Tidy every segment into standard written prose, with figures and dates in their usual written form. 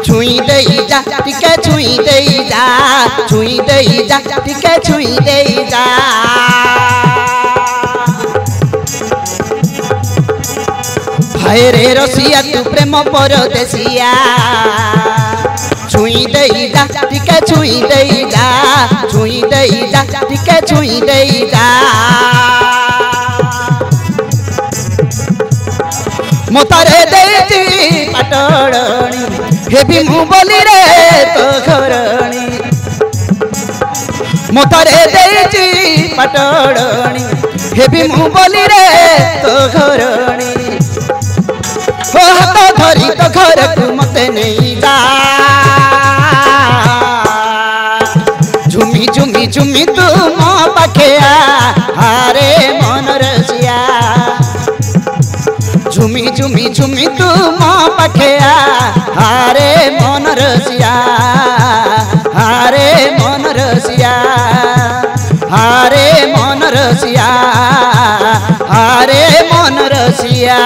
छुई दे जा टिके छुई दे जा छुई दे जा टिके छुई दे जा हाय रे रसिया तू प्रेम परदेसिया छुई दे जा टिके छुई दे जा छुई दे जा टिके छुई दे जा मोतारे देती पाटणी हेबी मु बोली रे तो घरणी मोतारे देती पाटणी हेबी मु बोली रे तो घरणी हो हाथ धरी तो घर को मते नहीं जा झुमी झुमी झुमी तू मो पाखे हारे मन रसिया झुमी झुमी झुमी तू मो पाखे हारे मन रसिया हारे मन रसिया हारे मन रसिया हारे मन रसिया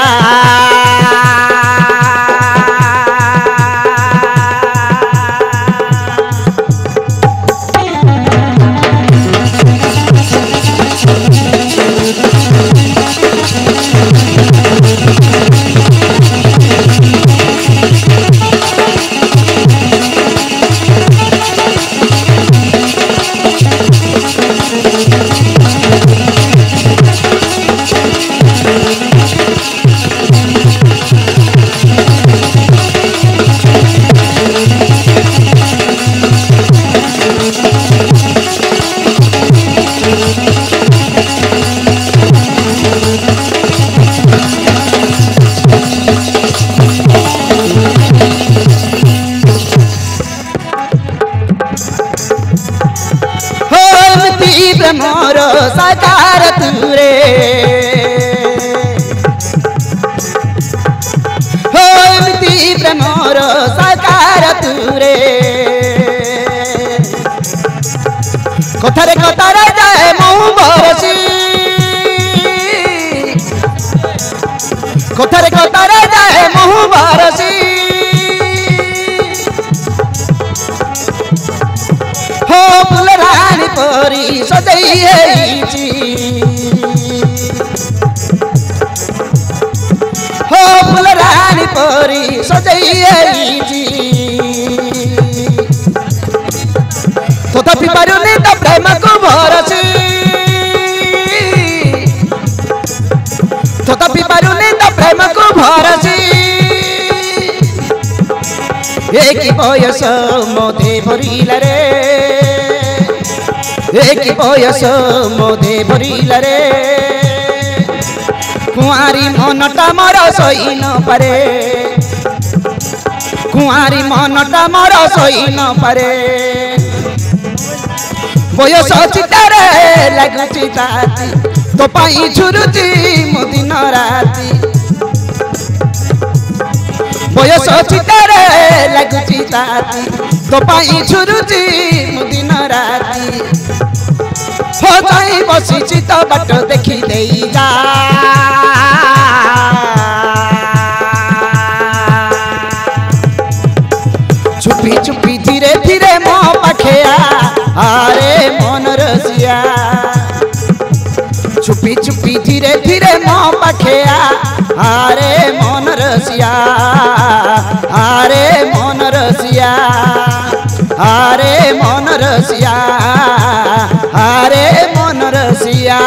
मोर साकार तुरे हो मोर साकार तुरे कथारे कथारे जाए मु बरसी कथारे कथारे जाए मु बरसी हो फुलरानी परी सजई हो फुलरानी परी सजई तथापि पारुनी तो प्रेम को भरसी तथापि पारुनी तो प्रेम को भरसी एक बयस मोदे भरिला रे एक बयस मोदे भरिला रे कुआरी मनटा मोर सही न पारे कुआरी मनटा मोर सही न पारे बयस चितारे लगुची ताती तो पाई झुरुची मो दिन राती बयस चितारे लगुची ताती तो पाई झुरुची मो दिन राती हो जाई बसी तो बाट देखी देई जा चुपी चुपी धीरे धीरे मो पाखे हारे मन रसिया चुपी चुपी धीरे धीरे मो पाखे हारे मन रसिया हारे मन रसिया हारे मन रसिया हारे मन रसिया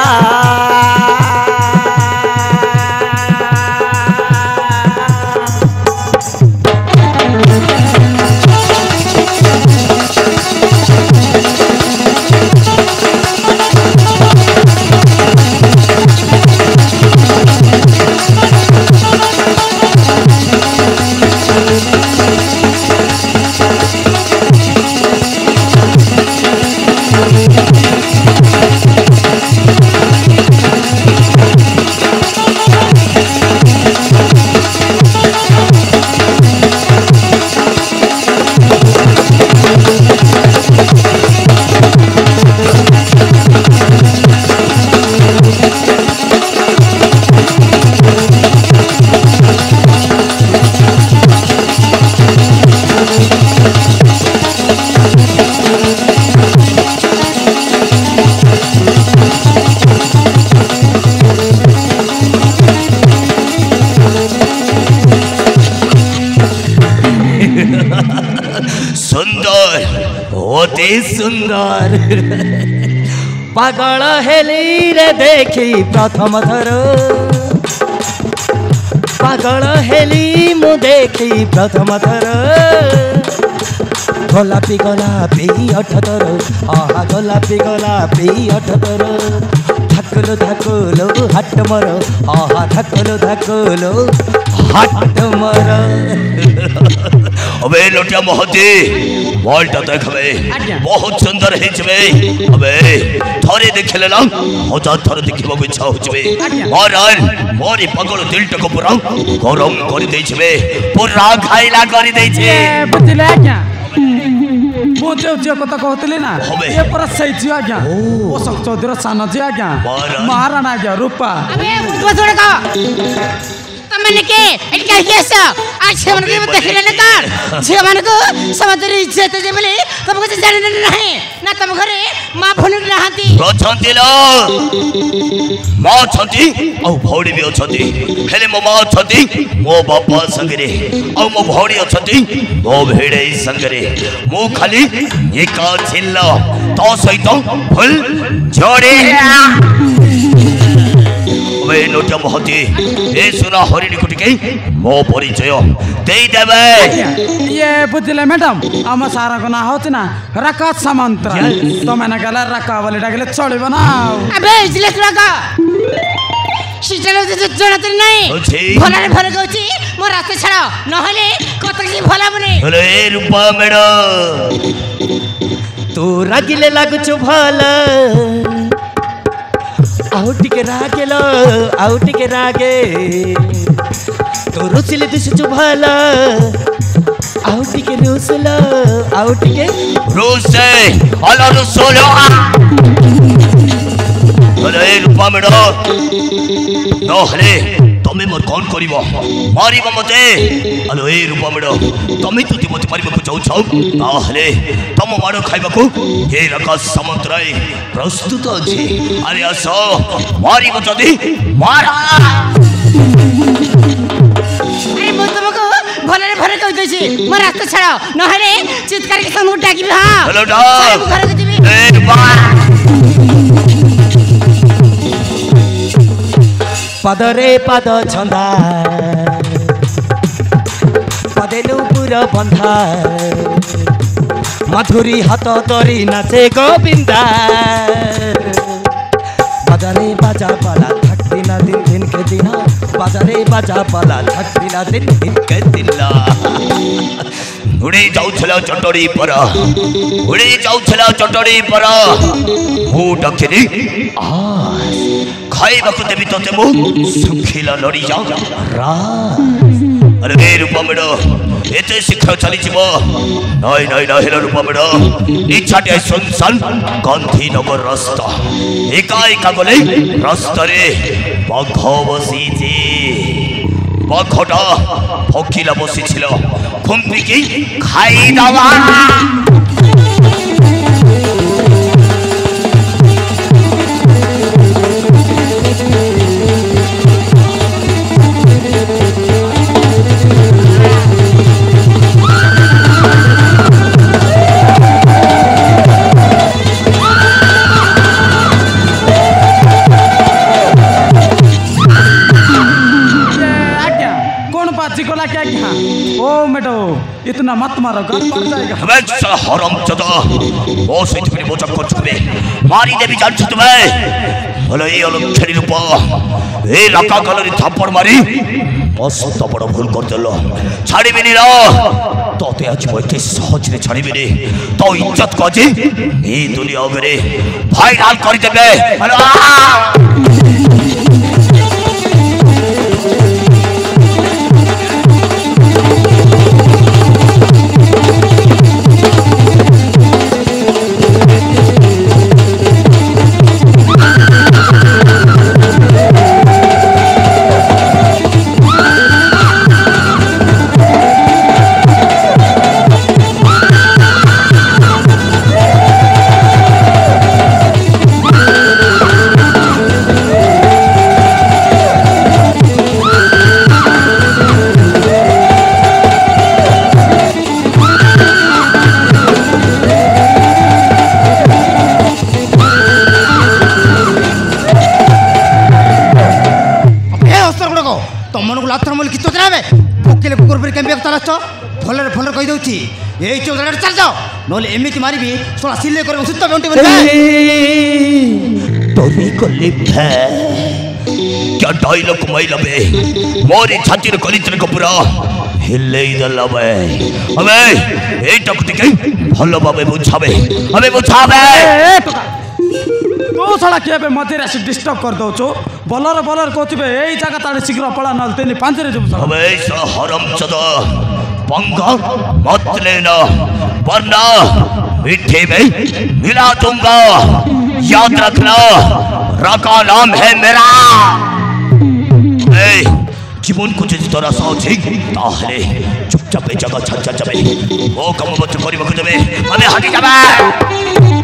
सुंदर अति सुंदर पागल हेली रे देखी प्रथम थर पागल हेली मु देखी प्रथम थर गोलापी गोलापी अठतर आहा गोलापी गोलापी अठतर धाकुलो धाकुलो हाट मर आहा धाकुलो धाकुलो हाट मर अबे लोटिया महती बॉलटा देखबे बहुत सुंदर हेचबे अबे थरे देखले ना हजार थर देखिबो इच्छा होचबे मारन मोरी पगल दिलटा को पूरा गरम कर देछबे पूरा खाइला कर देछे बुझले आज्ञा मो जो कथा कहतले ना ये पर सही छी आज्ञा ओ सब चौधरी सान छी आज्ञा महाराणा आज्ञा रूपा अबे वो थोड़ा का तमने के एटा केसा आज मन के देखले ना तार जे मन को समझरी इज्जत जे बोले तुमको से जाने नहीं ना तुम घरे मां भनु रहती छंती लो मां छंती औ भौडी भी छंती हेले मो मां छंती मो बापा संगरे औ मो भौडी छंती मो भेड़े संगरे मो खाली एका छिल्ला तो सहित फुल जोड़े वे नोटिया महती ए सुना हरिणी कुटिके मो परिचय देई देबे ये बुझले मैडम हम सारा को ना होत ना रकात सामंत तो मैंने कहला रका वाले डागले चलिबो ना अबे इजले रका सिचलो जे जनत नहीं भला रे भला गउची मो रास्ते छाड़ो न हले कत की भला बने हेले रूपा मैडम तू रागिले लागुछु भला आउटिके रागेलो आउटिके रागे तो रुचिले दिसुछु भला आउटिके रुसलो आउटिके रुसे अला रुसलो अरे रूपा मैडम न हले तमे मोर कोन करिवो मारिबो मते अलो ए रूपा मैडम तमे तुति मते मारिबो को चाउ छौ ताहले तम मारो खाइबको हे रका समुद्रय प्रस्तुत अछि अरे असो मारिबो जदी मारा अरे मो तुमको भले भले कह देछि मो रास्ता छाड़ो न हले चित्कार के संग डाकिबी हां हेलो डा घर के दिबी ए बा पदरे पद छंदा पदेलु पुरा बंधा मधुरी हाथ धरी नाचे गोविंदा बाजारे बाजा पाला थक दिना दिन दिन के दिना बाजारे बाजा पाला थक दिना दिन दिन के दिना उड़ी जाउछला चटड़ी पर उड़ी जाउछला चटड़ी पर मु डकरी आ खाइबाकु देबी तते मु सुखिला लड़ी जा रा अरे ए रूपा मैडम एते शिक्षा चली जीवो नाही नाही नाही हेला रूपा मैडम इच्छाटे सुनसान गांधीनगर रास्ता एका एका गले रास्ता रे बाघ बसीछि बाघटा फकिला बसीছিল खुंपिकी खाई दावा इतना मत मारो गन पड़ जाएगा हमें साला हराम चोदा ओ सहित फिर बोचा कर चुके मारी देवी जान छुट में भले ये अलग छड़ी रूपा ए रका कलरी थप्पड़ मारी मस्त बड़ भूल कर देलो छाड़ी बिनी रो तोते आज बइते सहज रे छाड़ी बिनी तो इज्जत को जी ए दुनिया अगरे फाइनल कर देबे ଏପରି କେମିତି ଚାଲଛ ଭଲରେ ଭଲରେ କହିଦେଉଛି ଏଇ ଚଉଦରେ ଚାଲ ଯାଅ ନହେଲେ ଏମିତି ମାରିବି ଶୋଳା ସିଲେଇ କରିବ ସୂତା ବେଣ୍ଟି तोरी को लिप्त है क्या डायलॉग मैला बे मोरी छाती रे कलित्र को पूरा हिले दला बे अबे ए टकटी के भलो बाबे बुझाबे अबे बुझाबे तो साला के बे मते राशि डिस्टर्ब कर दो छो बॉलर कहथिबे एई जगह ताले शीघ्र पळा नल तेनी पांच रे जब अबे स हरामचोद पंगा मत लेना वरना मिठे में मिला दूंगा याद रखना राका नाम है मेरा जीवन को जिस तरह साझी ताहले चुपचाप जगह छज्जा जबे ओ कम मत करिबा को जबे हमें हटी जाबे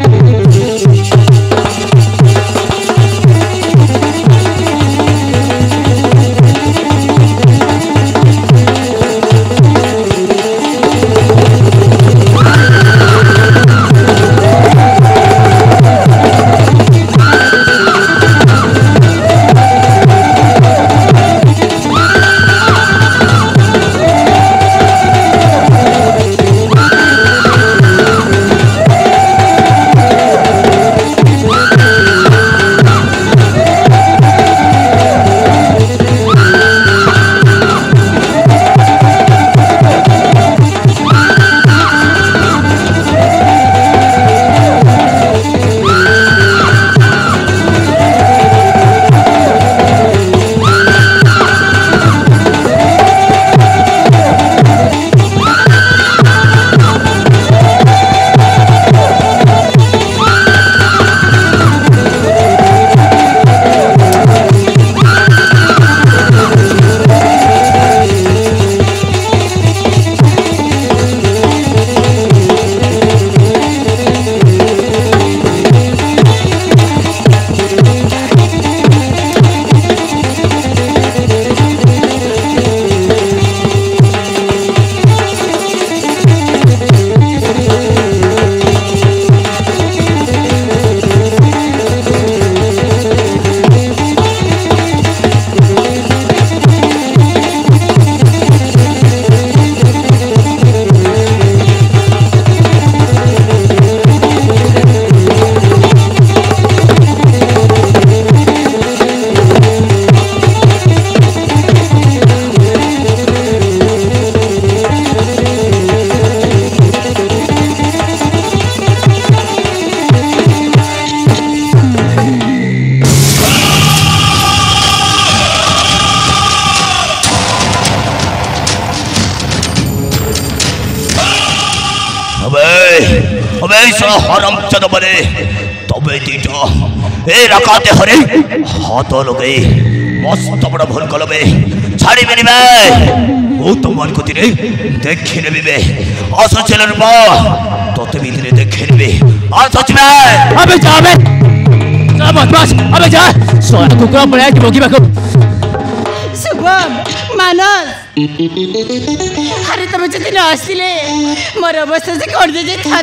अबे सा हरामचोद बने तबे दीटा ए रकाते हरे हाथ लगे मस्त बड़ा भूल कलबे छाड़ी बेनी बे ओ तुमन को तिरे देखि नेबे बे आसो चलन बा तोते भी तिरे देखि नेबे आ सच में अबे जा बे जा मत बस अबे जा सोना कुकुरा पड़े कि बोगी बाको शुभम मानस अरे तुम जति न आसिले मोर अवस्था से कर दे जे था